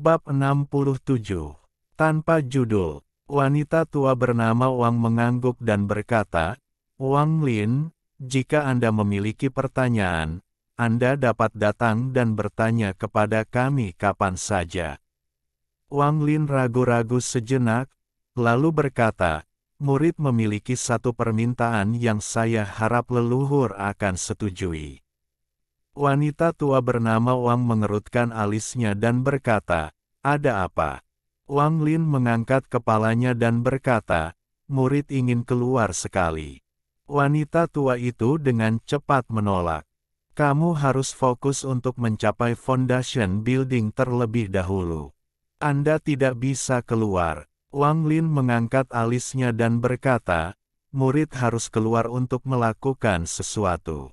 Bab 67. Tanpa judul. Wanita tua bernama Wang mengangguk dan berkata, "Wang Lin, jika Anda memiliki pertanyaan, Anda dapat datang dan bertanya kepada kami kapan saja." Wang Lin ragu-ragu sejenak, lalu berkata, "Murid memiliki satu permintaan yang saya harap leluhur akan setujui." Wanita tua bernama Wang mengerutkan alisnya dan berkata, "Ada apa?" Wang Lin mengangkat kepalanya dan berkata, "Murid ingin keluar sekali." Wanita tua itu dengan cepat menolak. "Kamu harus fokus untuk mencapai foundation building terlebih dahulu. Anda tidak bisa keluar." Wang Lin mengangkat alisnya dan berkata, "Murid harus keluar untuk melakukan sesuatu.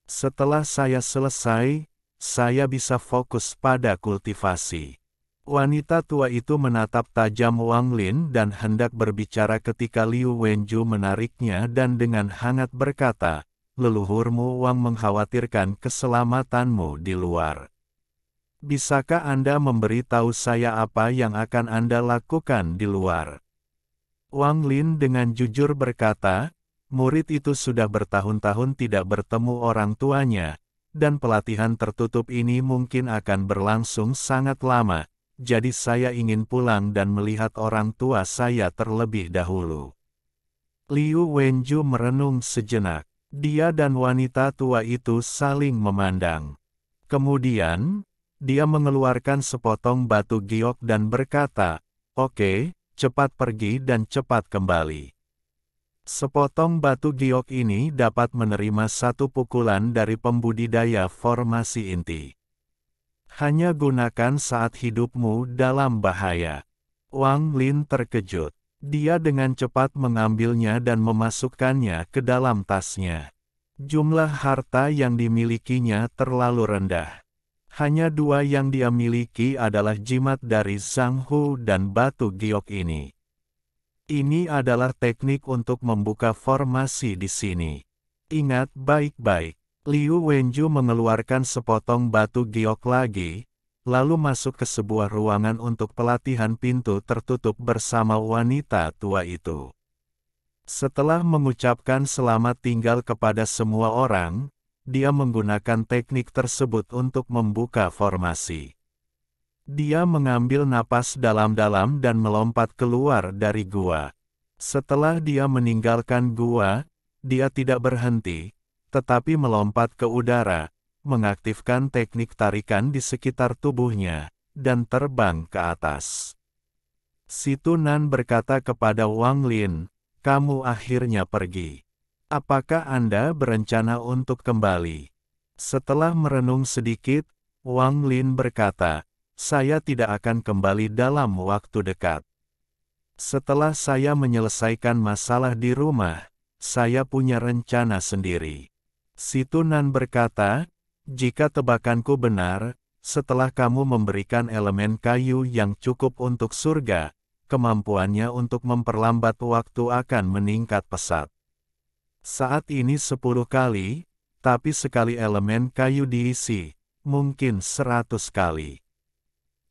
Setelah saya selesai, saya bisa fokus pada kultivasi." Wanita tua itu menatap tajam Wang Lin dan hendak berbicara ketika Liu Wenju menariknya dan dengan hangat berkata, "Leluhurmu Wang mengkhawatirkan keselamatanmu di luar. Bisakah Anda memberitahu saya apa yang akan Anda lakukan di luar?" Wang Lin dengan jujur berkata, "Murid itu sudah bertahun-tahun tidak bertemu orang tuanya, dan pelatihan tertutup ini mungkin akan berlangsung sangat lama, jadi saya ingin pulang dan melihat orang tua saya terlebih dahulu." Liu Wenju merenung sejenak. Dia dan wanita tua itu saling memandang. Kemudian, dia mengeluarkan sepotong batu giok dan berkata, "Oke, cepat pergi dan cepat kembali." Sepotong batu giok ini dapat menerima satu pukulan dari pembudidaya formasi inti. Hanya gunakan saat hidupmu dalam bahaya. Wang Lin terkejut. Dia dengan cepat mengambilnya dan memasukkannya ke dalam tasnya. Jumlah harta yang dimilikinya terlalu rendah. Hanya dua yang dia miliki adalah jimat dari Zhang Hu dan batu giok ini. Ini adalah teknik untuk membuka formasi di sini. Ingat baik-baik. Liu Wenju mengeluarkan sepotong batu giok lagi, lalu masuk ke sebuah ruangan untuk pelatihan pintu tertutup bersama wanita tua itu. Setelah mengucapkan selamat tinggal kepada semua orang, dia menggunakan teknik tersebut untuk membuka formasi. Dia mengambil napas dalam-dalam dan melompat keluar dari gua. Setelah dia meninggalkan gua, dia tidak berhenti, tetapi melompat ke udara, mengaktifkan teknik tarikan di sekitar tubuhnya, dan terbang ke atas. Si Tunan berkata kepada Wang Lin, "Kamu akhirnya pergi. Apakah Anda berencana untuk kembali?" Setelah merenung sedikit, Wang Lin berkata, "Saya tidak akan kembali dalam waktu dekat. Setelah saya menyelesaikan masalah di rumah, saya punya rencana sendiri." Si Tunan berkata, "Jika tebakanku benar, setelah kamu memberikan elemen kayu yang cukup untuk surga, kemampuannya untuk memperlambat waktu akan meningkat pesat. Saat ini 10 kali, tapi sekali elemen kayu diisi, mungkin 100 kali.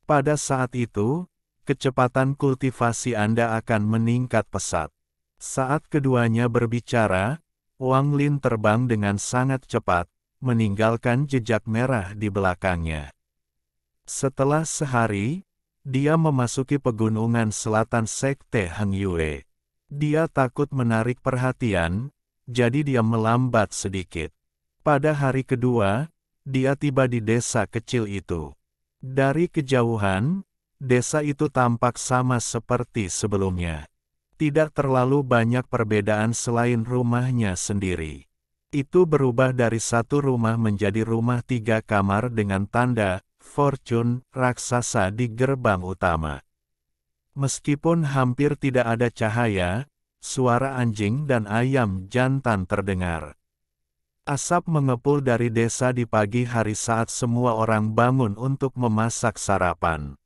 Pada saat itu, kecepatan kultivasi Anda akan meningkat pesat." Saat keduanya berbicara, Wang Lin terbang dengan sangat cepat, meninggalkan jejak merah di belakangnya. Setelah sehari, dia memasuki pegunungan selatan Sekte Heng Yue. Dia takut menarik perhatian, jadi dia melambat sedikit. Pada hari kedua, dia tiba di desa kecil itu. Dari kejauhan, desa itu tampak sama seperti sebelumnya. Tidak terlalu banyak perbedaan selain rumahnya sendiri. Itu berubah dari satu rumah menjadi rumah 3 kamar dengan tanda Fortune raksasa di gerbang utama. Meskipun hampir tidak ada cahaya, suara anjing dan ayam jantan terdengar. Asap mengepul dari desa di pagi hari saat semua orang bangun untuk memasak sarapan.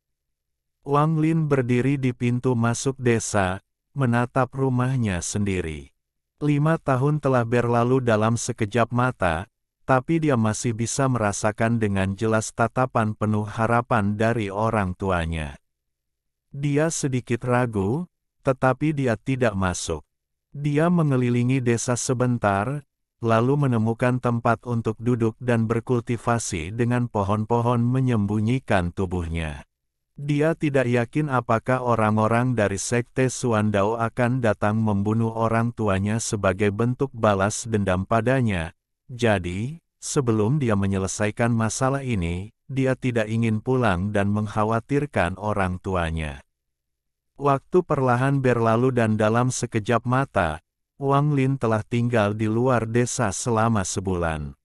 Wang Lin berdiri di pintu masuk desa, menatap rumahnya sendiri. 5 tahun telah berlalu dalam sekejap mata, tapi dia masih bisa merasakan dengan jelas tatapan penuh harapan dari orang tuanya. Dia sedikit ragu, tetapi dia tidak masuk. Dia mengelilingi desa sebentar, lalu menemukan tempat untuk duduk dan berkultivasi dengan pohon-pohon menyembunyikan tubuhnya. Dia tidak yakin apakah orang-orang dari Sekte Suandao akan datang membunuh orang tuanya sebagai bentuk balas dendam padanya. Jadi, sebelum dia menyelesaikan masalah ini, dia tidak ingin pulang dan mengkhawatirkan orang tuanya. Waktu perlahan berlalu dan dalam sekejap mata, Wang Lin telah tinggal di luar desa selama sebulan.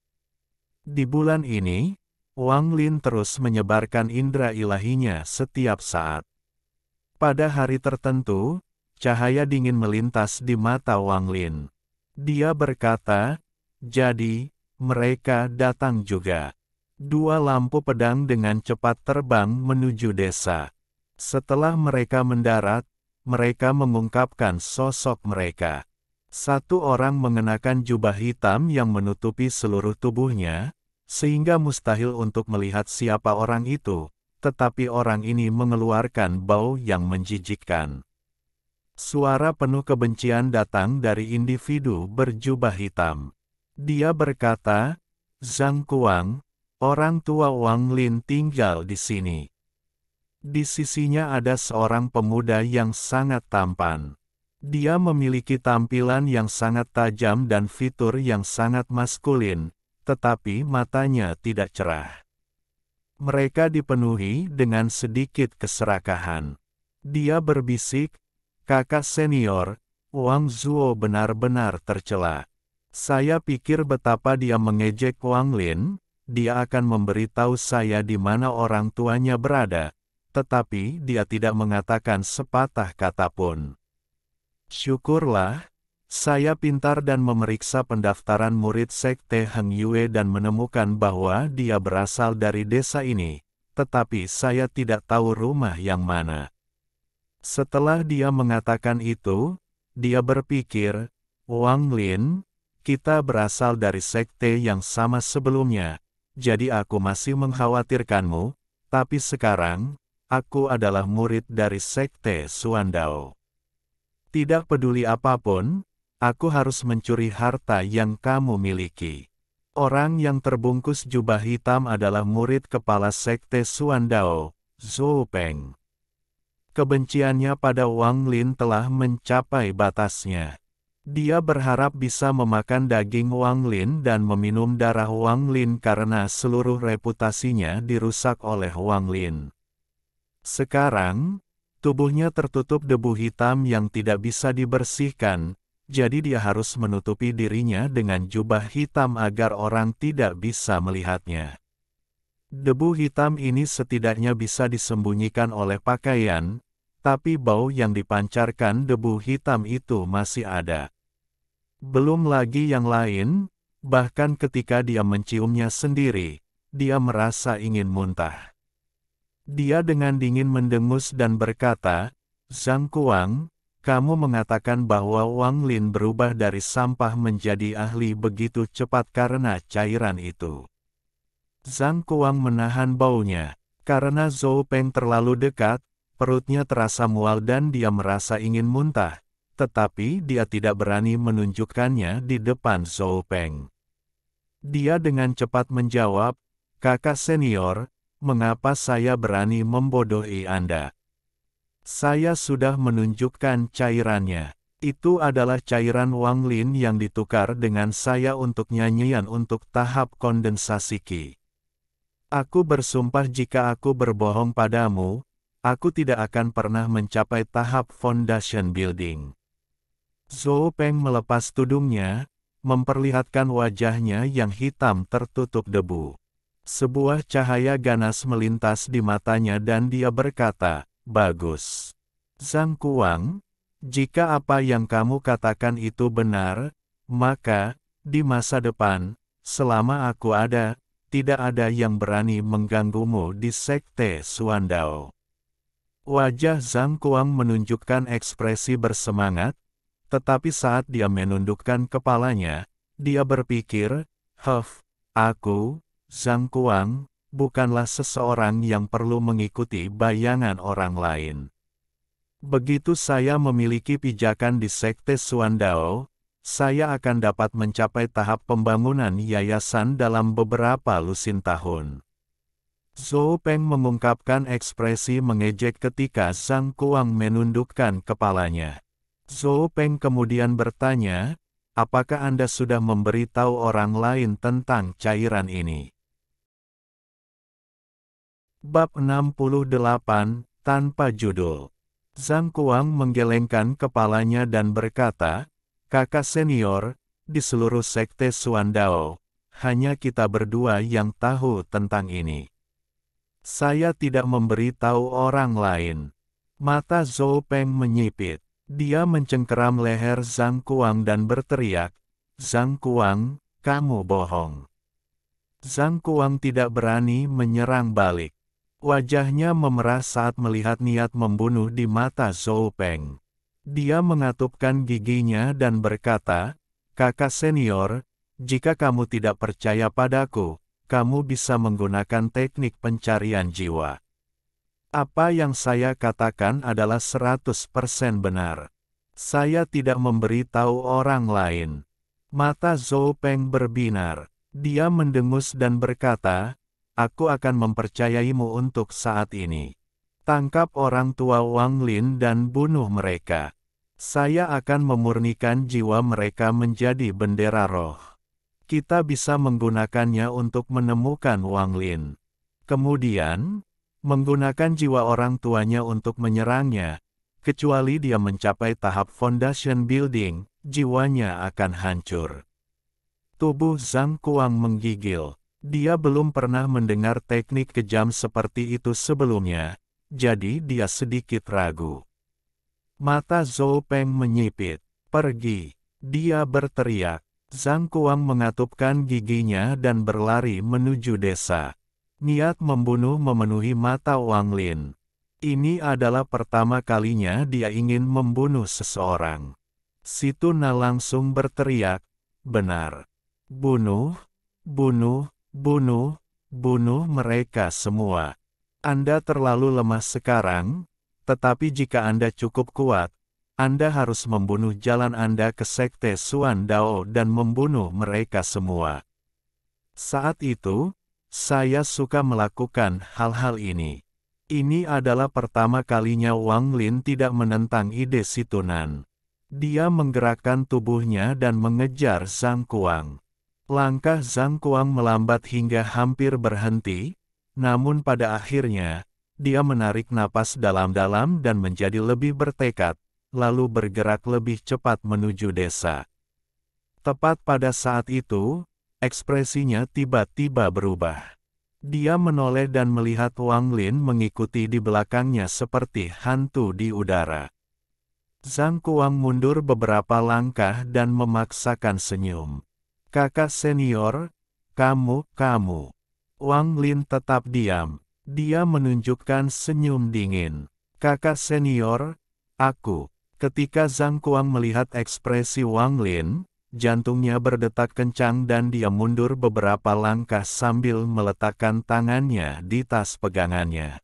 Di bulan ini, Wang Lin terus menyebarkan indera ilahinya setiap saat. Pada hari tertentu, cahaya dingin melintas di mata Wang Lin. Dia berkata, "Jadi, mereka datang juga." Dua lampu pedang dengan cepat terbang menuju desa. Setelah mereka mendarat, mereka mengungkapkan sosok mereka. Satu orang mengenakan jubah hitam yang menutupi seluruh tubuhnya, sehingga mustahil untuk melihat siapa orang itu, tetapi orang ini mengeluarkan bau yang menjijikkan. Suara penuh kebencian datang dari individu berjubah hitam. Dia berkata, "Zhang Kuang, orang tua Wang Lin tinggal di sini." Di sisinya ada seorang pemuda yang sangat tampan. Dia memiliki tampilan yang sangat tajam dan fitur yang sangat maskulin, tetapi matanya tidak cerah. Mereka dipenuhi dengan sedikit keserakahan. Dia berbisik, "Kakak senior, Wang Zuo benar-benar tercela. Saya pikir betapa dia mengejek Wang Lin, dia akan memberitahu saya di mana orang tuanya berada, tetapi dia tidak mengatakan sepatah kata pun. Syukurlah, saya pintar dan memeriksa pendaftaran murid Sekte Heng Yue dan menemukan bahwa dia berasal dari desa ini, tetapi saya tidak tahu rumah yang mana." Setelah dia mengatakan itu, dia berpikir, "Wang Lin, kita berasal dari sekte yang sama sebelumnya, jadi aku masih mengkhawatirkanmu, tapi sekarang, aku adalah murid dari Sekte Suandao. Tidak peduli apapun, aku harus mencuri harta yang kamu miliki." Orang yang terbungkus jubah hitam adalah murid kepala Sekte Suandao, Zhou Peng. Kebenciannya pada Wang Lin telah mencapai batasnya. Dia berharap bisa memakan daging Wang Lin dan meminum darah Wang Lin karena seluruh reputasinya dirusak oleh Wang Lin. Sekarang, tubuhnya tertutup debu hitam yang tidak bisa dibersihkan, jadi dia harus menutupi dirinya dengan jubah hitam agar orang tidak bisa melihatnya. Debu hitam ini setidaknya bisa disembunyikan oleh pakaian, tapi bau yang dipancarkan debu hitam itu masih ada. Belum lagi yang lain, bahkan ketika dia menciumnya sendiri, dia merasa ingin muntah. Dia dengan dingin mendengus dan berkata, "Zhang Kuang, kamu mengatakan bahwa Wang Lin berubah dari sampah menjadi ahli begitu cepat karena cairan itu." Zhang Kuang menahan baunya. Karena Zhou Peng terlalu dekat, perutnya terasa mual dan dia merasa ingin muntah, tetapi dia tidak berani menunjukkannya di depan Zhou Peng. Dia dengan cepat menjawab, "Kakak senior, mengapa saya berani membodohi Anda? Saya sudah menunjukkan cairannya. Itu adalah cairan Wang Lin yang ditukar dengan saya untuk nyanyian untuk tahap kondensasi Qi. Aku bersumpah jika aku berbohong padamu, aku tidak akan pernah mencapai tahap foundation building." Zhou Peng melepas tudungnya, memperlihatkan wajahnya yang hitam tertutup debu. Sebuah cahaya ganas melintas di matanya dan dia berkata, "Bagus. Zhang Kuang, jika apa yang kamu katakan itu benar, maka, di masa depan, selama aku ada, tidak ada yang berani mengganggumu di Sekte Suandao." Wajah Zhang Kuang menunjukkan ekspresi bersemangat, tetapi saat dia menundukkan kepalanya, dia berpikir, Aku, Zhang Kuang, bukanlah seseorang yang perlu mengikuti bayangan orang lain. Begitu saya memiliki pijakan di Sekte Suandao, saya akan dapat mencapai tahap pembangunan yayasan dalam beberapa lusin tahun. Zhou Peng mengungkapkan ekspresi mengejek ketika Zhang Kuang menundukkan kepalanya. Zhou Peng kemudian bertanya, apakah Anda sudah memberitahu orang lain tentang cairan ini? Bab 68, tanpa judul. Zhang Kuang menggelengkan kepalanya dan berkata, kakak senior, di seluruh sekte Suandao, hanya kita berdua yang tahu tentang ini. Saya tidak memberitahu orang lain. Mata Zhou Peng menyipit. Dia mencengkeram leher Zhang Kuang dan berteriak, Zhang Kuang, kamu bohong. Zhang Kuang tidak berani menyerang balik. Wajahnya memerah saat melihat niat membunuh di mata Zhou Peng. Dia mengatupkan giginya dan berkata, kakak senior, jika kamu tidak percaya padaku, kamu bisa menggunakan teknik pencarian jiwa. Apa yang saya katakan adalah 100% benar. Saya tidak memberitahu orang lain. Mata Zhou Peng berbinar. Dia mendengus dan berkata, aku akan mempercayaimu untuk saat ini. Tangkap orang tua Wang Lin dan bunuh mereka. Saya akan memurnikan jiwa mereka menjadi bendera roh. Kita bisa menggunakannya untuk menemukan Wang Lin. Kemudian, menggunakan jiwa orang tuanya untuk menyerangnya. Kecuali dia mencapai tahap foundation building, jiwanya akan hancur. Tubuh Zhang Kuang menggigil. Dia belum pernah mendengar teknik kejam seperti itu sebelumnya, jadi dia sedikit ragu. Mata Zhou Peng menyipit. Pergi. Dia berteriak. Zhang Kuang mengatupkan giginya dan berlari menuju desa. Niat membunuh memenuhi mata Wang Lin. Ini adalah pertama kalinya dia ingin membunuh seseorang. Si Tuna langsung berteriak, benar. Bunuh, bunuh, bunuh, bunuh mereka semua. Anda terlalu lemah sekarang, tetapi jika Anda cukup kuat, Anda harus membunuh jalan Anda ke Sekte Suandao dan membunuh mereka semua. Saat itu, saya suka melakukan hal-hal ini. Ini adalah pertama kalinya Wang Lin tidak menentang ide si Tunan. Dia menggerakkan tubuhnya dan mengejar Zhang Kuang. Langkah Zhang Kuang melambat hingga hampir berhenti, namun pada akhirnya, dia menarik napas dalam-dalam dan menjadi lebih bertekad, lalu bergerak lebih cepat menuju desa. Tepat pada saat itu, ekspresinya tiba-tiba berubah. Dia menoleh dan melihat Wang Lin mengikuti di belakangnya seperti hantu di udara. Zhang Kuang mundur beberapa langkah dan memaksakan senyum. Kakak senior, kamu. Wang Lin tetap diam. Dia menunjukkan senyum dingin. Kakak senior, aku. Ketika Zhang Kuang melihat ekspresi Wang Lin, jantungnya berdetak kencang dan dia mundur beberapa langkah sambil meletakkan tangannya di tas pegangannya.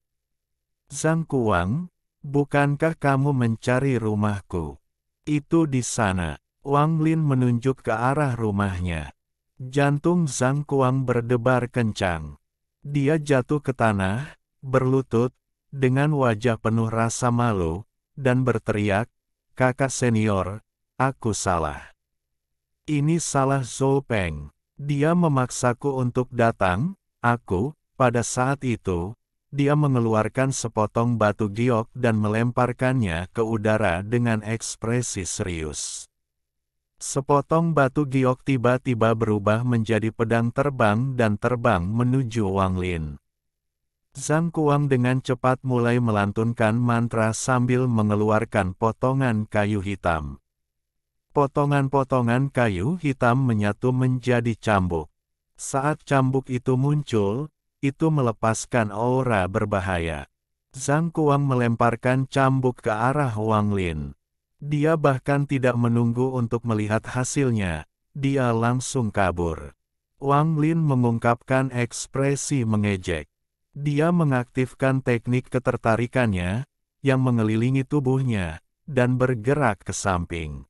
Zhang Kuang, bukankah kamu mencari rumahku? Itu di sana. Wang Lin menunjuk ke arah rumahnya. Jantung Zhang Kuang berdebar kencang. Dia jatuh ke tanah, berlutut, dengan wajah penuh rasa malu, dan berteriak, kakak senior, aku salah. Ini salah Zhou Peng. Dia memaksaku untuk datang, pada saat itu, dia mengeluarkan sepotong batu giok dan melemparkannya ke udara dengan ekspresi serius. Sepotong batu giok tiba-tiba berubah menjadi pedang terbang dan terbang menuju Wang Lin. Zhang Kuang dengan cepat mulai melantunkan mantra sambil mengeluarkan potongan kayu hitam. Potongan-potongan kayu hitam menyatu menjadi cambuk. Saat cambuk itu muncul, itu melepaskan aura berbahaya. Zhang Kuang melemparkan cambuk ke arah Wang Lin. Dia bahkan tidak menunggu untuk melihat hasilnya, dia langsung kabur. Wang Lin mengungkapkan ekspresi mengejek. Dia mengaktifkan teknik ketertarikannya, yang mengelilingi tubuhnya, dan bergerak ke samping.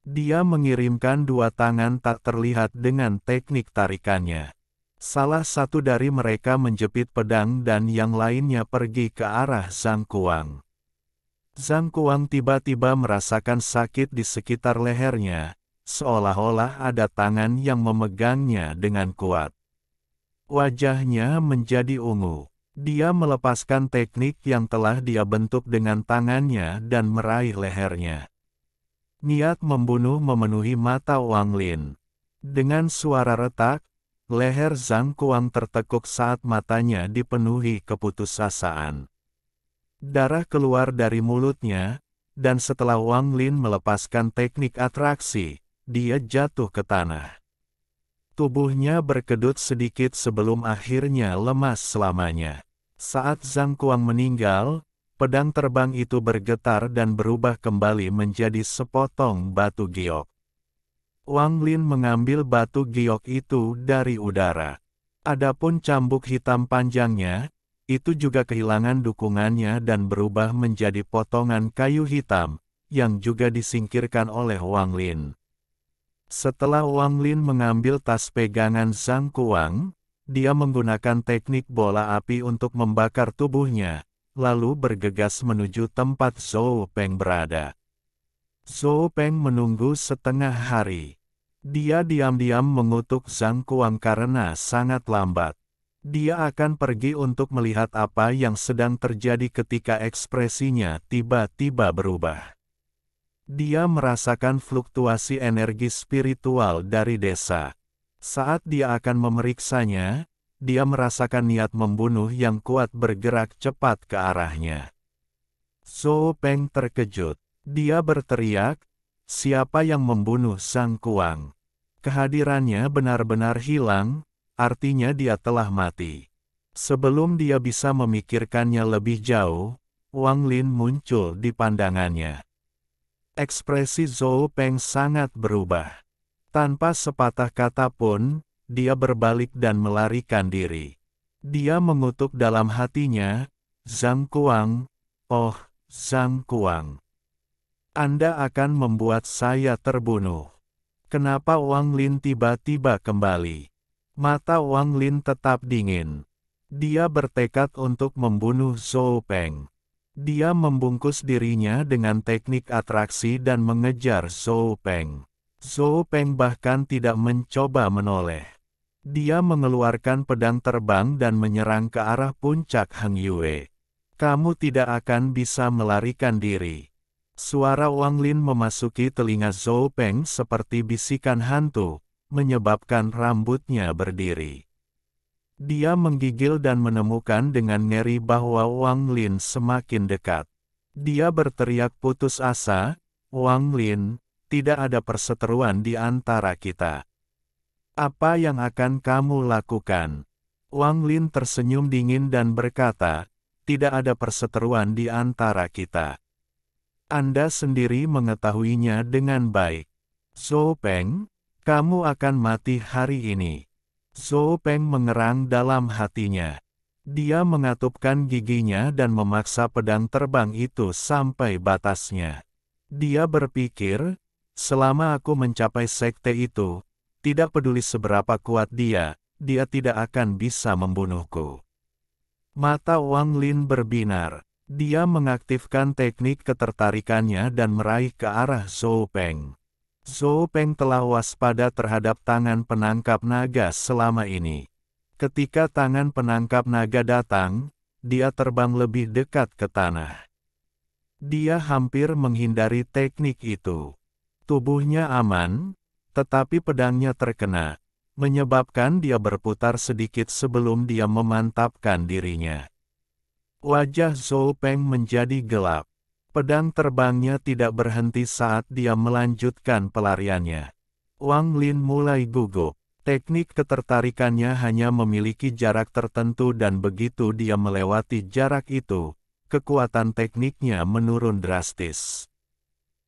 Dia mengirimkan dua tangan tak terlihat dengan teknik tarikannya. Salah satu dari mereka menjepit pedang dan yang lainnya pergi ke arah Zhang Kuang. Zhang Kuang tiba-tiba merasakan sakit di sekitar lehernya, seolah-olah ada tangan yang memegangnya dengan kuat. Wajahnya menjadi ungu. Dia melepaskan teknik yang telah dia bentuk dengan tangannya dan meraih lehernya. Niat membunuh memenuhi mata Wang Lin. Dengan suara retak, leher Zhang Kuang tertekuk saat matanya dipenuhi keputusasaan. Darah keluar dari mulutnya, dan setelah Wang Lin melepaskan teknik atraksi, dia jatuh ke tanah. Tubuhnya berkedut sedikit sebelum akhirnya lemas selamanya. Saat Zhang Kuang meninggal, pedang terbang itu bergetar dan berubah kembali menjadi sepotong batu giok. Wang Lin mengambil batu giok itu dari udara. Adapun cambuk hitam panjangnya, itu juga kehilangan dukungannya dan berubah menjadi potongan kayu hitam, yang juga disingkirkan oleh Wang Lin. Setelah Wang Lin mengambil tas pegangan Zhang Kuang, dia menggunakan teknik bola api untuk membakar tubuhnya, lalu bergegas menuju tempat Zhou Peng berada. Zhou Peng menunggu setengah hari. Dia diam-diam mengutuk Zhang Kuang karena sangat lambat. Dia akan pergi untuk melihat apa yang sedang terjadi ketika ekspresinya tiba-tiba berubah. Dia merasakan fluktuasi energi spiritual dari desa. Saat dia akan memeriksanya, dia merasakan niat membunuh yang kuat bergerak cepat ke arahnya. Zhou Peng terkejut. Dia berteriak, "Siapa yang membunuh Zhang Kuang?" Kehadirannya benar-benar hilang, artinya dia telah mati. Sebelum dia bisa memikirkannya lebih jauh, Wang Lin muncul di pandangannya. Ekspresi Zhou Peng sangat berubah. Tanpa sepatah kata pun, dia berbalik dan melarikan diri. Dia mengutuk dalam hatinya, "Zhang Kuang, oh, Zhang Kuang. Anda akan membuat saya terbunuh." Kenapa Wang Lin tiba-tiba kembali? Mata Wang Lin tetap dingin. Dia bertekad untuk membunuh Zhou Peng. Dia membungkus dirinya dengan teknik atraksi dan mengejar Zhou Peng. Zhou Peng bahkan tidak mencoba menoleh. Dia mengeluarkan pedang terbang dan menyerang ke arah puncak Heng Yue. "Kamu tidak akan bisa melarikan diri." Suara Wang Lin memasuki telinga Zhou Peng seperti bisikan hantu, menyebabkan rambutnya berdiri. Dia menggigil dan menemukan dengan ngeri bahwa Wang Lin semakin dekat. Dia berteriak putus asa, "Wang Lin, tidak ada perseteruan di antara kita. Apa yang akan kamu lakukan?" Wang Lin tersenyum dingin dan berkata, "Tidak ada perseteruan di antara kita. Anda sendiri mengetahuinya dengan baik. Zhou Peng, kamu akan mati hari ini." Zhou Peng mengerang dalam hatinya. Dia mengatupkan giginya dan memaksa pedang terbang itu sampai batasnya. Dia berpikir, selama aku mencapai sekte itu, tidak peduli seberapa kuat dia tidak akan bisa membunuhku. Mata Wang Lin berbinar. Dia mengaktifkan teknik ketertarikannya dan meraih ke arah Zhou Peng. Zhou Peng telah waspada terhadap tangan penangkap naga selama ini. Ketika tangan penangkap naga datang, dia terbang lebih dekat ke tanah. Dia hampir menghindari teknik itu. Tubuhnya aman, tetapi pedangnya terkena, menyebabkan dia berputar sedikit sebelum dia memantapkan dirinya. Wajah Zhou Peng menjadi gelap. Pedang terbangnya tidak berhenti saat dia melanjutkan pelariannya. Wang Lin mulai gugup. Teknik ketertarikannya hanya memiliki jarak tertentu dan begitu dia melewati jarak itu, kekuatan tekniknya menurun drastis.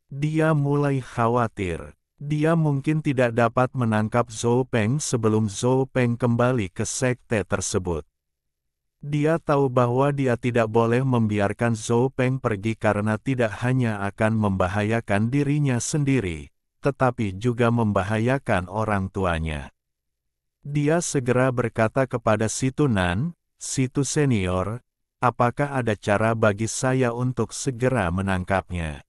Dia mulai khawatir. Dia mungkin tidak dapat menangkap Zhou Peng sebelum Zhou Peng kembali ke sekte tersebut. Dia tahu bahwa dia tidak boleh membiarkan Zhou Peng pergi karena tidak hanya akan membahayakan dirinya sendiri, tetapi juga membahayakan orang tuanya. Dia segera berkata kepada si Tunan, "Situ senior, apakah ada cara bagi saya untuk segera menangkapnya?"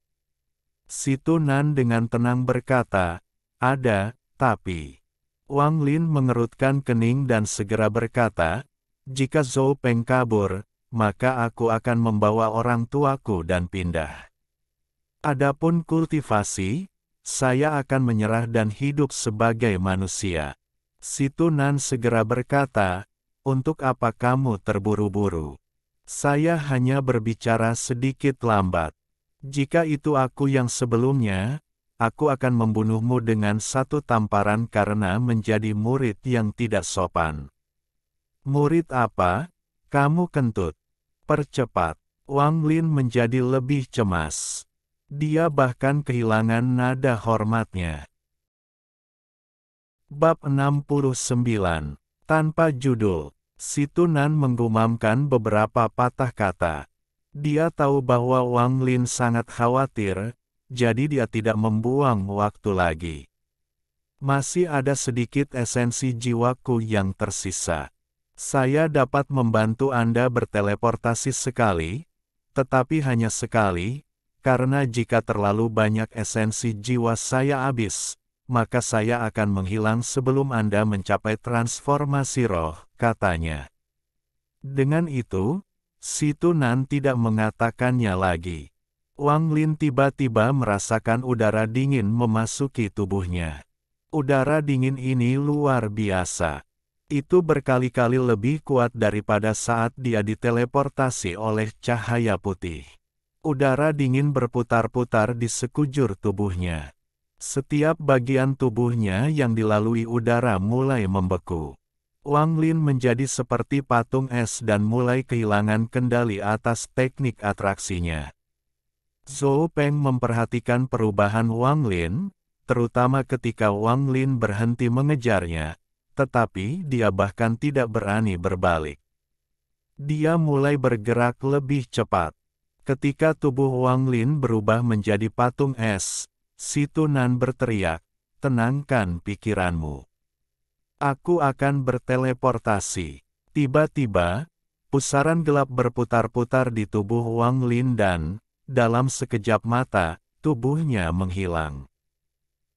Si Tunan dengan tenang berkata, "Ada, tapi..." Wang Lin mengerutkan kening dan segera berkata, "Jika Zhou Peng kabur, maka aku akan membawa orang tuaku dan pindah. Adapun kultivasi, saya akan menyerah dan hidup sebagai manusia." Si Tunan segera berkata, "Untuk apa kamu terburu-buru? Saya hanya berbicara sedikit lambat. Jika itu aku yang sebelumnya, aku akan membunuhmu dengan satu tamparan karena menjadi murid yang tidak sopan." "Murid apa? Kamu kentut. Percepat." Wang Lin menjadi lebih cemas. Dia bahkan kehilangan nada hormatnya. Bab 69. Tanpa judul. Si Tunan menggumamkan beberapa patah kata. Dia tahu bahwa Wang Lin sangat khawatir, jadi dia tidak membuang waktu lagi. "Masih ada sedikit esensi jiwaku yang tersisa. Saya dapat membantu Anda berteleportasi sekali, tetapi hanya sekali, karena jika terlalu banyak esensi jiwa saya habis, maka saya akan menghilang sebelum Anda mencapai transformasi roh," katanya. Dengan itu, si Tunan tidak mengatakannya lagi. Wang Lin tiba-tiba merasakan udara dingin memasuki tubuhnya. Udara dingin ini luar biasa. Itu berkali-kali lebih kuat daripada saat dia diteleportasi oleh cahaya putih. Udara dingin berputar-putar di sekujur tubuhnya. Setiap bagian tubuhnya yang dilalui udara mulai membeku. Wang Lin menjadi seperti patung es dan mulai kehilangan kendali atas teknik atraksinya. Zhou Peng memperhatikan perubahan Wang Lin, terutama ketika Wang Lin berhenti mengejarnya, tetapi dia bahkan tidak berani berbalik. Dia mulai bergerak lebih cepat. Ketika tubuh Wang Lin berubah menjadi patung es, si Tunan berteriak, "Tenangkan pikiranmu. Aku akan berteleportasi." Tiba-tiba, pusaran gelap berputar-putar di tubuh Wang Lin dan, dalam sekejap mata, tubuhnya menghilang.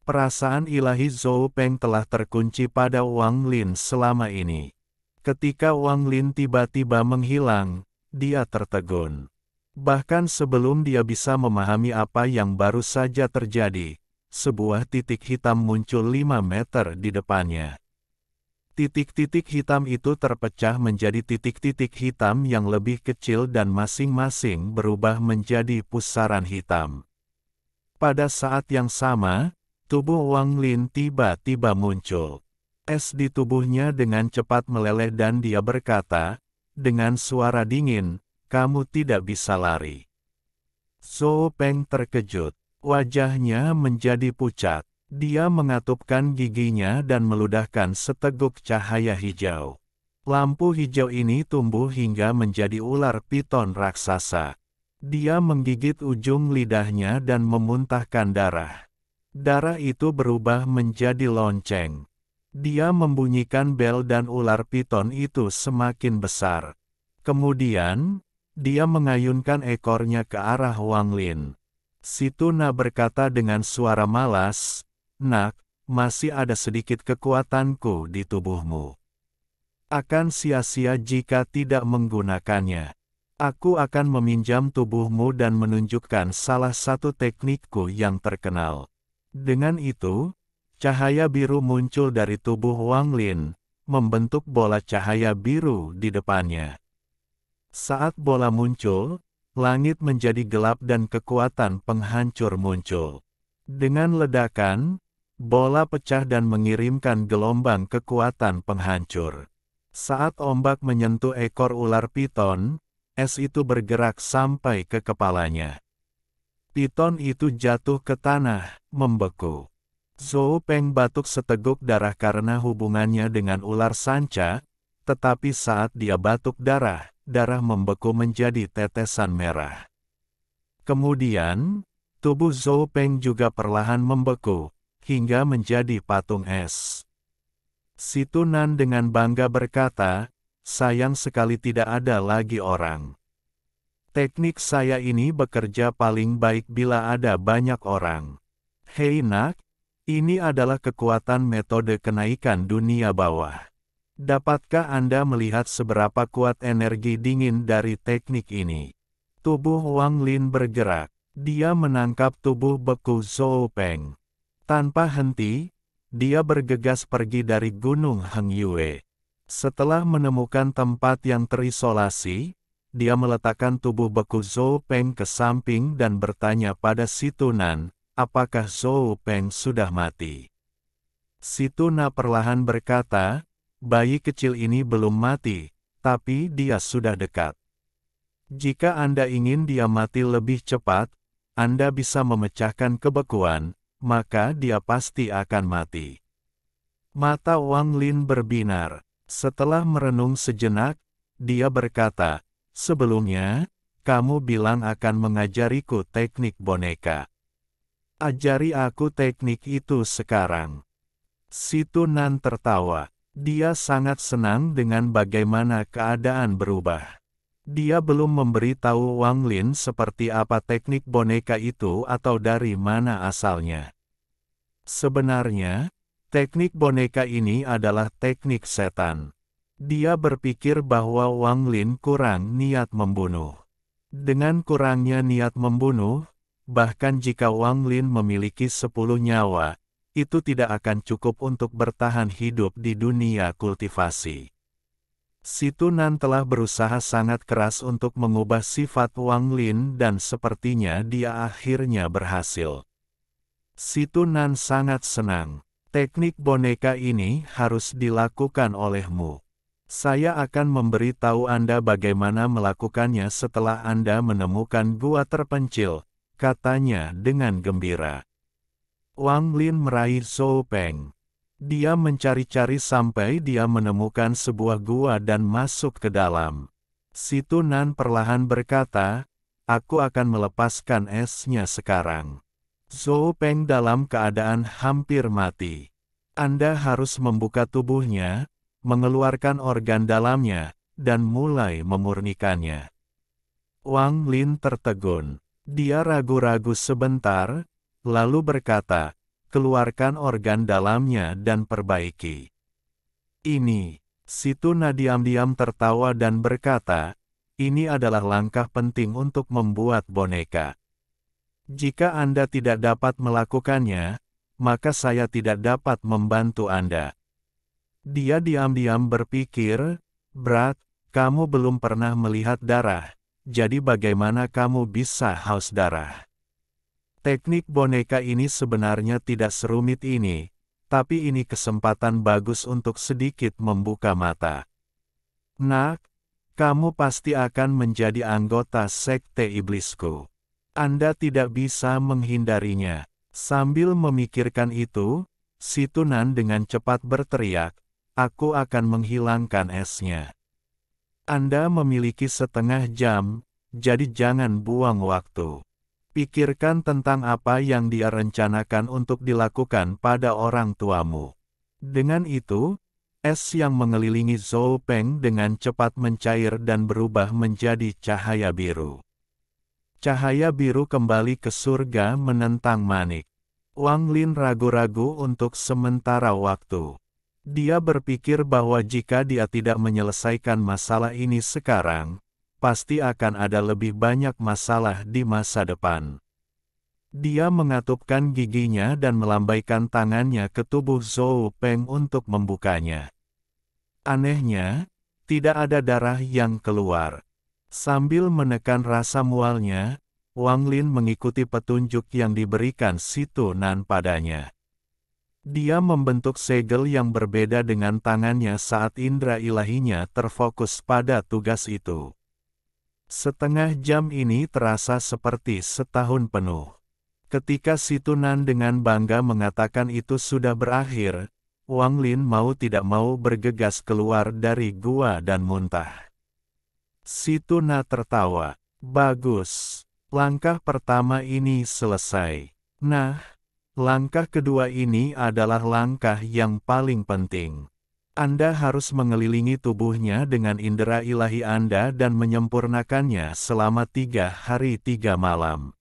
Perasaan ilahi Zhou Peng telah terkunci pada Wang Lin selama ini. Ketika Wang Lin tiba-tiba menghilang, dia tertegun. Bahkan sebelum dia bisa memahami apa yang baru saja terjadi, sebuah titik hitam muncul 5 meter di depannya. Titik-titik hitam itu terpecah menjadi titik-titik hitam yang lebih kecil dan masing-masing berubah menjadi pusaran hitam. Pada saat yang sama, tubuh Wang Lin tiba-tiba muncul. Es di tubuhnya dengan cepat meleleh dan dia berkata, dengan suara dingin, "Kamu tidak bisa lari." Zhou Peng terkejut. Wajahnya menjadi pucat. Dia mengatupkan giginya dan meludahkan seteguk cahaya hijau. Lampu hijau ini tumbuh hingga menjadi ular piton raksasa. Dia menggigit ujung lidahnya dan memuntahkan darah. Darah itu berubah menjadi lonceng. Dia membunyikan bel dan ular piton itu semakin besar. Kemudian, dia mengayunkan ekornya ke arah Wang Lin. Si Tuna berkata dengan suara malas, "Nak, masih ada sedikit kekuatanku di tubuhmu. Akan sia-sia jika tidak menggunakannya. Aku akan meminjam tubuhmu dan menunjukkan salah satu teknikku yang terkenal." Dengan itu, cahaya biru muncul dari tubuh Wang Lin, membentuk bola cahaya biru di depannya. Saat bola muncul, langit menjadi gelap dan kekuatan penghancur muncul. Dengan ledakan, bola pecah dan mengirimkan gelombang kekuatan penghancur. Saat ombak menyentuh ekor ular piton, es itu bergerak sampai ke kepalanya. Piton itu jatuh ke tanah, membeku. Zhou Peng batuk seteguk darah karena hubungannya dengan ular sanca, tetapi saat dia batuk darah membeku menjadi tetesan merah. Kemudian, tubuh Zhou Peng juga perlahan membeku, hingga menjadi patung es. Si Tunan dengan bangga berkata, sayang sekali tidak ada lagi orang. Teknik saya ini bekerja paling baik bila ada banyak orang. Hei nak, ini adalah kekuatan metode kenaikan dunia bawah. Dapatkah Anda melihat seberapa kuat energi dingin dari teknik ini? Tubuh Wang Lin bergerak. Dia menangkap tubuh beku Zhou Peng. Tanpa henti, dia bergegas pergi dari Gunung Heng Yue. Setelah menemukan tempat yang terisolasi, dia meletakkan tubuh beku Zhou Peng ke samping dan bertanya pada si Tunan, apakah Zhou Peng sudah mati? Si Tuna perlahan berkata, bayi kecil ini belum mati, tapi dia sudah dekat. Jika Anda ingin dia mati lebih cepat, Anda bisa memecahkan kebekuan, maka dia pasti akan mati. Mata Wang Lin berbinar. Setelah merenung sejenak, dia berkata, sebelumnya, kamu bilang akan mengajariku teknik boneka. Ajari aku teknik itu sekarang. Si Tunan tertawa. Dia sangat senang dengan bagaimana keadaan berubah. Dia belum memberitahu Wang Lin seperti apa teknik boneka itu atau dari mana asalnya. Sebenarnya, teknik boneka ini adalah teknik setan. Dia berpikir bahwa Wang Lin kurang niat membunuh. Dengan kurangnya niat membunuh, bahkan jika Wang Lin memiliki 10 nyawa, itu tidak akan cukup untuk bertahan hidup di dunia kultivasi. Si Tunan telah berusaha sangat keras untuk mengubah sifat Wang Lin dan sepertinya dia akhirnya berhasil. Si Tunan sangat senang. Teknik boneka ini harus dilakukan olehmu. Saya akan memberitahu Anda bagaimana melakukannya setelah Anda menemukan gua terpencil, katanya dengan gembira. Wang Lin meraih Zhou Peng. Dia mencari-cari sampai dia menemukan sebuah gua dan masuk ke dalam. Si Tunan perlahan berkata, aku akan melepaskan esnya sekarang. Zhou Peng dalam keadaan hampir mati. Anda harus membuka tubuhnya, mengeluarkan organ dalamnya, dan mulai memurnikannya. Wang Lin tertegun. Dia ragu-ragu sebentar, lalu berkata, keluarkan organ dalamnya dan perbaiki. Ini, si Tuna diam-diam tertawa dan berkata, ini adalah langkah penting untuk membuat boneka. Jika Anda tidak dapat melakukannya, maka saya tidak dapat membantu Anda. Dia diam-diam berpikir, Brad, kamu belum pernah melihat darah, jadi bagaimana kamu bisa haus darah? Teknik boneka ini sebenarnya tidak serumit ini, tapi ini kesempatan bagus untuk sedikit membuka mata. Nak, kamu pasti akan menjadi anggota sekte iblisku. Anda tidak bisa menghindarinya. Sambil memikirkan itu, si Tunan dengan cepat berteriak, aku akan menghilangkan esnya. Anda memiliki setengah jam, jadi jangan buang waktu. Pikirkan tentang apa yang dia rencanakan untuk dilakukan pada orang tuamu. Dengan itu, es yang mengelilingi Zhou Peng dengan cepat mencair dan berubah menjadi cahaya biru. Cahaya biru kembali ke surga menentang manik. Wang Lin ragu-ragu untuk sementara waktu. Dia berpikir bahwa jika dia tidak menyelesaikan masalah ini sekarang, pasti akan ada lebih banyak masalah di masa depan. Dia mengatupkan giginya dan melambaikan tangannya ke tubuh Zhou Peng untuk membukanya. Anehnya, tidak ada darah yang keluar. Sambil menekan rasa mualnya, Wang Lin mengikuti petunjuk yang diberikan si Tunan padanya. Dia membentuk segel yang berbeda dengan tangannya saat indera ilahinya terfokus pada tugas itu. Setengah jam ini terasa seperti setahun penuh. Ketika si Tunan dengan bangga mengatakan itu sudah berakhir, Wang Lin mau tidak mau bergegas keluar dari gua dan muntah. Si Tuna tertawa. Bagus. Langkah pertama ini selesai. Nah, langkah kedua ini adalah langkah yang paling penting. Anda harus mengelilingi tubuhnya dengan indera ilahi Anda dan menyempurnakannya selama 3 hari 3 malam.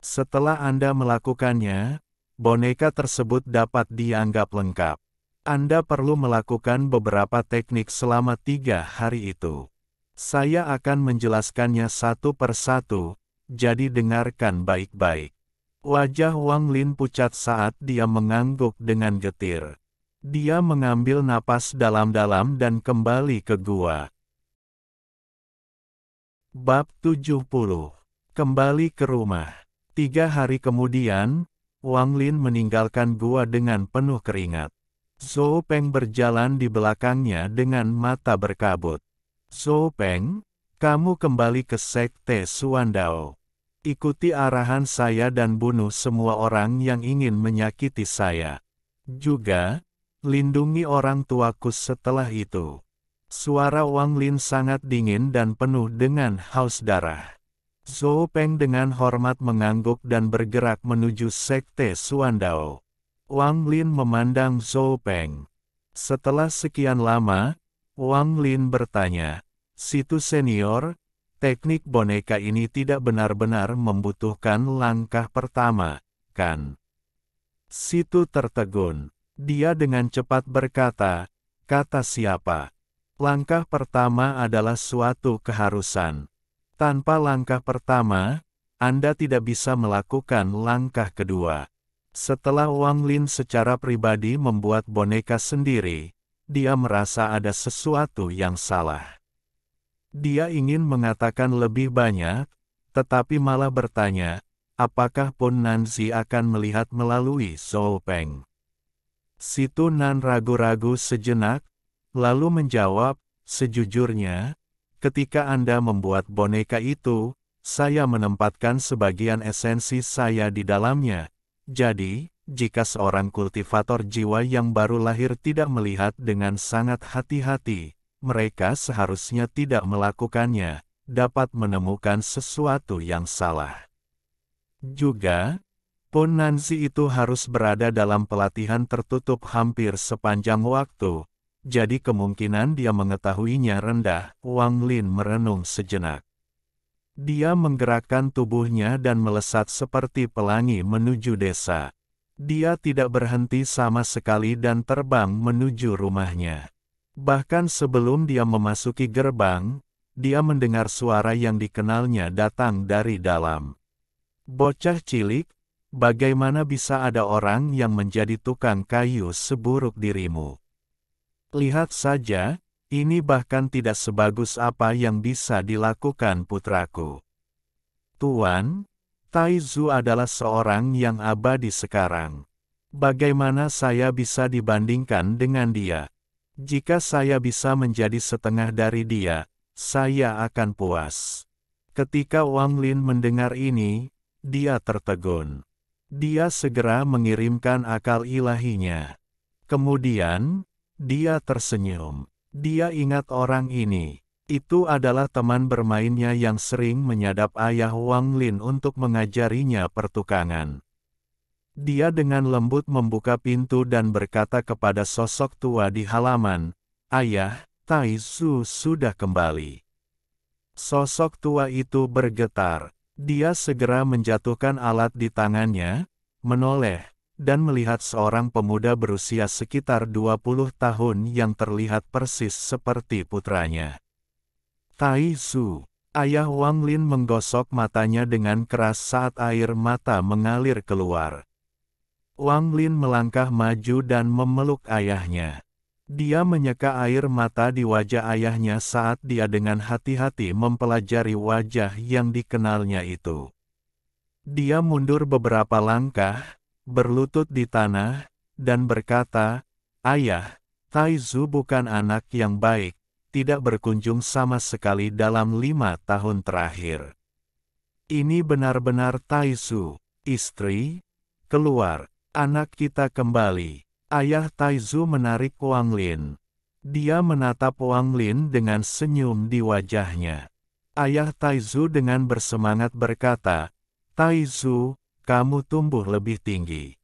Setelah Anda melakukannya, boneka tersebut dapat dianggap lengkap. Anda perlu melakukan beberapa teknik selama 3 hari itu. Saya akan menjelaskannya satu persatu, jadi dengarkan baik-baik. Wajah Wang Lin pucat saat dia mengangguk dengan getir. Dia mengambil napas dalam-dalam dan kembali ke gua. Bab 70. Kembali ke rumah. 3 hari kemudian, Wang Lin meninggalkan gua dengan penuh keringat. Zhou Peng berjalan di belakangnya dengan mata berkabut. Zhou Peng, kamu kembali ke Sekte Suandao. Ikuti arahan saya dan bunuh semua orang yang ingin menyakiti saya. Juga, lindungi orang tuaku setelah itu. Suara Wang Lin sangat dingin dan penuh dengan haus darah. Zhou Peng dengan hormat mengangguk dan bergerak menuju Sekte Suandao. Wang Lin memandang Zhou Peng. Setelah sekian lama, Wang Lin bertanya, "Situ senior, teknik boneka ini tidak benar-benar membutuhkan langkah pertama, kan?" Situ tertegun. Dia dengan cepat berkata, "Kata siapa? Langkah pertama adalah suatu keharusan. Tanpa langkah pertama, Anda tidak bisa melakukan langkah kedua." Setelah Wang Lin secara pribadi membuat boneka sendiri, dia merasa ada sesuatu yang salah. Dia ingin mengatakan lebih banyak, tetapi malah bertanya, apakah Pun Nanzi akan melihat melalui Zhou Peng? Si Tunan ragu-ragu sejenak, lalu menjawab, "Sejujurnya, ketika Anda membuat boneka itu, saya menempatkan sebagian esensi saya di dalamnya. Jadi, jika seorang kultivator jiwa yang baru lahir tidak melihat dengan sangat hati-hati, mereka seharusnya tidak melakukannya, dapat menemukan sesuatu yang salah. Juga, Pun Nanzi itu harus berada dalam pelatihan tertutup hampir sepanjang waktu, jadi kemungkinan dia mengetahuinya rendah." Wang Lin merenung sejenak. Dia menggerakkan tubuhnya dan melesat seperti pelangi menuju desa. Dia tidak berhenti sama sekali dan terbang menuju rumahnya. Bahkan sebelum dia memasuki gerbang, dia mendengar suara yang dikenalnya datang dari dalam. "Bocah cilik, bagaimana bisa ada orang yang menjadi tukang kayu seburuk dirimu? Lihat saja, ini bahkan tidak sebagus apa yang bisa dilakukan putraku. Tuan, Tai Zu adalah seorang yang abadi sekarang. Bagaimana saya bisa dibandingkan dengan dia? Jika saya bisa menjadi setengah dari dia, saya akan puas." Ketika Wang Lin mendengar ini, dia tertegun. Dia segera mengirimkan akal ilahinya. Kemudian, dia tersenyum. Dia ingat orang ini. Itu adalah teman bermainnya yang sering menyadap ayah Wang Lin untuk mengajarinya pertukangan. Dia dengan lembut membuka pintu dan berkata kepada sosok tua di halaman, "Ayah, Tai Zu sudah kembali." Sosok tua itu bergetar. Dia segera menjatuhkan alat di tangannya, menoleh, dan melihat seorang pemuda berusia sekitar 20 tahun yang terlihat persis seperti putranya. Tai Zu. Ayah Wang Lin menggosok matanya dengan keras saat air mata mengalir keluar. Wang Lin melangkah maju dan memeluk ayahnya. Dia menyeka air mata di wajah ayahnya saat dia dengan hati-hati mempelajari wajah yang dikenalnya itu. Dia mundur beberapa langkah, berlutut di tanah, dan berkata, "Ayah, Tai Zu bukan anak yang baik, tidak berkunjung sama sekali dalam 5 tahun terakhir." "Ini benar-benar Tai Zu." Istri, keluar. Anak kita kembali. Ayah Taizu menarik Wang Lin. Dia menatap Wang Lin dengan senyum di wajahnya. Ayah Taizu dengan bersemangat berkata, "Taizu, kamu tumbuh lebih tinggi.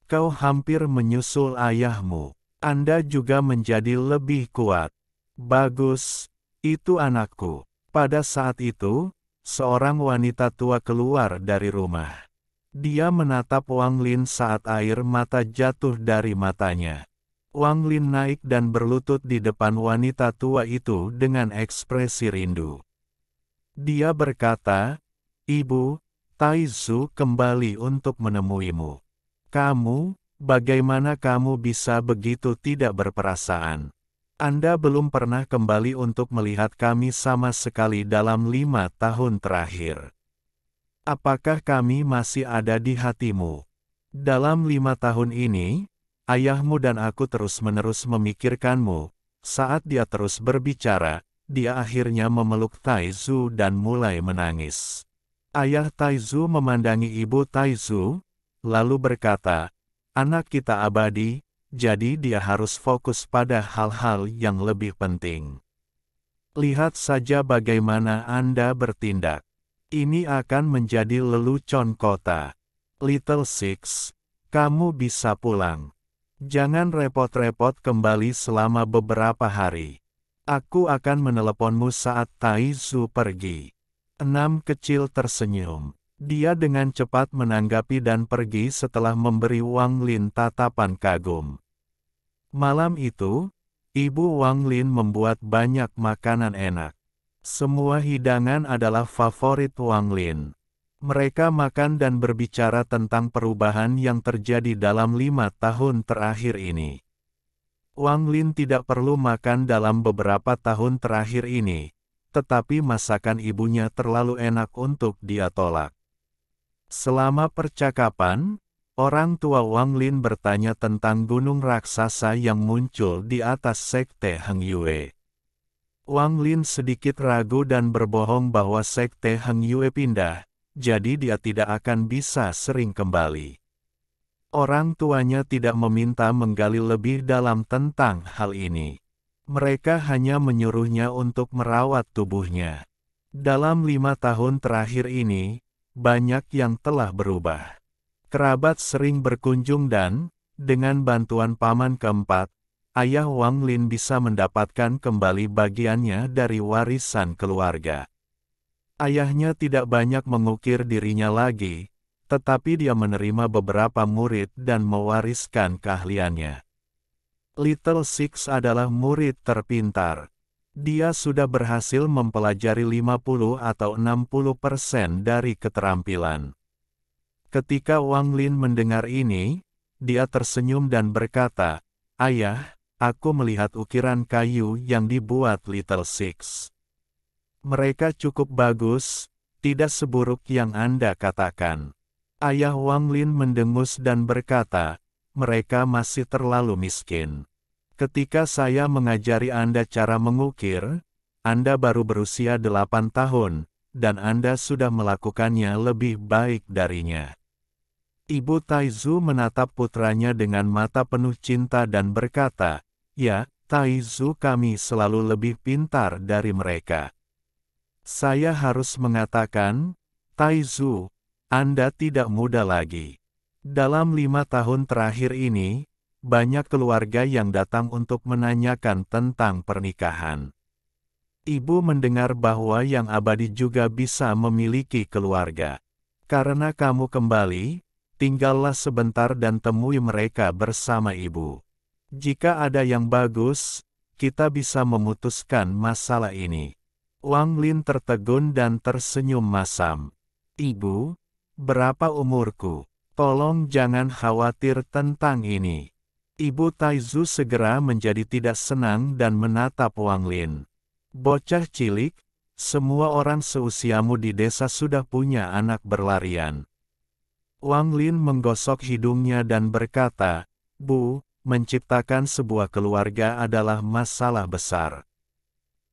Kau hampir menyusul ayahmu. Anda juga menjadi lebih kuat." "Bagus, itu anakku." Pada saat itu, seorang wanita tua keluar dari rumah. Dia menatap Wang Lin saat air mata jatuh dari matanya. Wang Lin naik dan berlutut di depan wanita tua itu dengan ekspresi rindu. Dia berkata, "Ibu, Taizu kembali untuk menemuimu. Kamu, bagaimana kamu bisa begitu tidak berperasaan? Anda belum pernah kembali untuk melihat kami sama sekali dalam 5 tahun terakhir. Apakah kami masih ada di hatimu? Dalam 5 tahun ini, ayahmu dan aku terus-menerus memikirkanmu." Saat dia terus berbicara, dia akhirnya memeluk Taizu dan mulai menangis. Ayah Taizu memandangi ibu Taizu, lalu berkata, "Anak kita abadi, jadi dia harus fokus pada hal-hal yang lebih penting. Lihat saja bagaimana Anda bertindak. Ini akan menjadi lelucon kota. Little Six, kamu bisa pulang. Jangan repot-repot kembali selama beberapa hari. Aku akan meneleponmu saat Taizu pergi." 6 kecil tersenyum. Dia dengan cepat menanggapi dan pergi setelah memberi Wang Lin tatapan kagum. Malam itu, Ibu Wang Lin membuat banyak makanan enak. Semua hidangan adalah favorit Wang Lin. Mereka makan dan berbicara tentang perubahan yang terjadi dalam 5 tahun terakhir ini. Wang Lin tidak perlu makan dalam beberapa tahun terakhir ini, tetapi masakan ibunya terlalu enak untuk dia tolak. Selama percakapan, orang tua Wang Lin bertanya tentang gunung raksasa yang muncul di atas sekte Heng Yue. Wang Lin sedikit ragu dan berbohong bahwa sekte Heng Yue pindah, jadi dia tidak akan bisa sering kembali. Orang tuanya tidak meminta menggali lebih dalam tentang hal ini. Mereka hanya menyuruhnya untuk merawat tubuhnya. Dalam 5 tahun terakhir ini, banyak yang telah berubah. Kerabat sering berkunjung dan, dengan bantuan paman keempat, ayah Wang Lin bisa mendapatkan kembali bagiannya dari warisan keluarga. Ayahnya tidak banyak mengukir dirinya lagi, tetapi dia menerima beberapa murid dan mewariskan keahliannya. Little Six adalah murid terpintar. Dia sudah berhasil mempelajari 50 atau 60% dari keterampilan. Ketika Wang Lin mendengar ini, dia tersenyum dan berkata, "Ayah, aku melihat ukiran kayu yang dibuat Little Six. Mereka cukup bagus, tidak seburuk yang Anda katakan." Ayah Wang Lin mendengus dan berkata, "Mereka masih terlalu miskin. Ketika saya mengajari Anda cara mengukir, Anda baru berusia 8 tahun, dan Anda sudah melakukannya lebih baik darinya." Ibu Taizu menatap putranya dengan mata penuh cinta dan berkata, "Ya, Taizu, kami selalu lebih pintar dari mereka." Saya harus mengatakan, Taizu, Anda tidak muda lagi. Dalam 5 tahun terakhir ini, banyak keluarga yang datang untuk menanyakan tentang pernikahan. Ibu mendengar bahwa yang abadi juga bisa memiliki keluarga. Karena kamu kembali, tinggallah sebentar dan temui mereka bersama ibu. Jika ada yang bagus, kita bisa memutuskan masalah ini. Wang Lin tertegun dan tersenyum masam. "Ibu, berapa umurku? Tolong jangan khawatir tentang ini." Ibu Taizu segera menjadi tidak senang dan menatap Wang Lin. "Bocah cilik, semua orang seusiamu di desa sudah punya anak berlarian." Wang Lin menggosok hidungnya dan berkata, "Bu, menciptakan sebuah keluarga adalah masalah besar.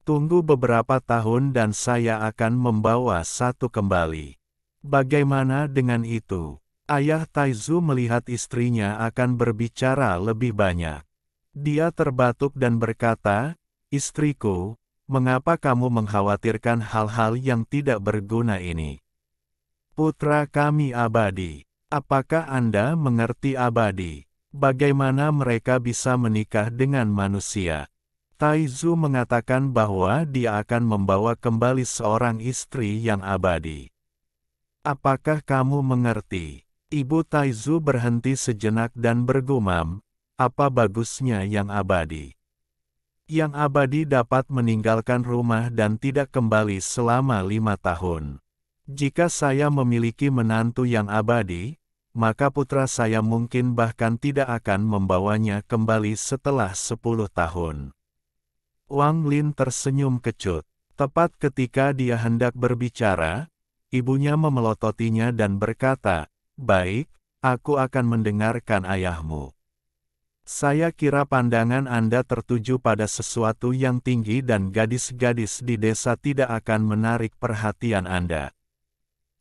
Tunggu beberapa tahun dan saya akan membawa satu kembali." Bagaimana dengan itu? Ayah Taizu melihat istrinya akan berbicara lebih banyak. Dia terbatuk dan berkata, "Istriku, mengapa kamu mengkhawatirkan hal-hal yang tidak berguna ini? Putra kami abadi. Apakah Anda mengerti abadi? Bagaimana mereka bisa menikah dengan manusia?" Taizu mengatakan bahwa dia akan membawa kembali seorang istri yang abadi. "Apakah kamu mengerti?" Ibu Taizu berhenti sejenak dan bergumam, "Apa bagusnya yang abadi? Yang abadi dapat meninggalkan rumah dan tidak kembali selama 5 tahun. Jika saya memiliki menantu yang abadi, maka putra saya mungkin bahkan tidak akan membawanya kembali setelah 10 tahun." Wang Lin tersenyum kecut. Tepat ketika dia hendak berbicara, ibunya memelototinya dan berkata, "Baik, aku akan mendengarkan ayahmu. Saya kira pandangan Anda tertuju pada sesuatu yang tinggi dan gadis-gadis di desa tidak akan menarik perhatian Anda.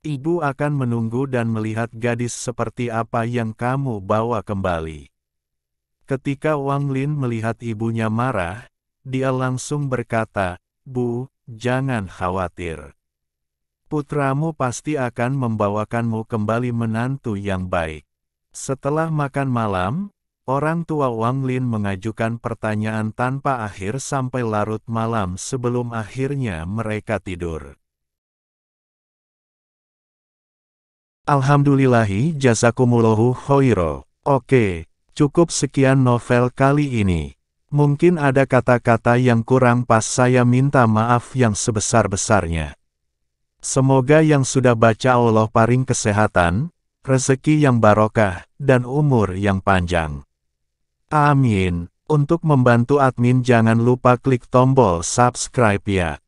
Ibu akan menunggu dan melihat gadis seperti apa yang kamu bawa kembali." Ketika Wang Lin melihat ibunya marah, dia langsung berkata, "Bu, jangan khawatir. Putramu pasti akan membawakanmu kembali menantu yang baik." Setelah makan malam, orang tua Wang Lin mengajukan pertanyaan tanpa akhir sampai larut malam sebelum akhirnya mereka tidur. Alhamdulillahi jazakumullahu khairo. Oke, cukup sekian novel kali ini. Mungkin ada kata-kata yang kurang pas, saya minta maaf yang sebesar-besarnya. Semoga yang sudah baca Allah paring kesehatan, rezeki yang barokah, dan umur yang panjang. Amin. Untuk membantu admin jangan lupa klik tombol subscribe ya.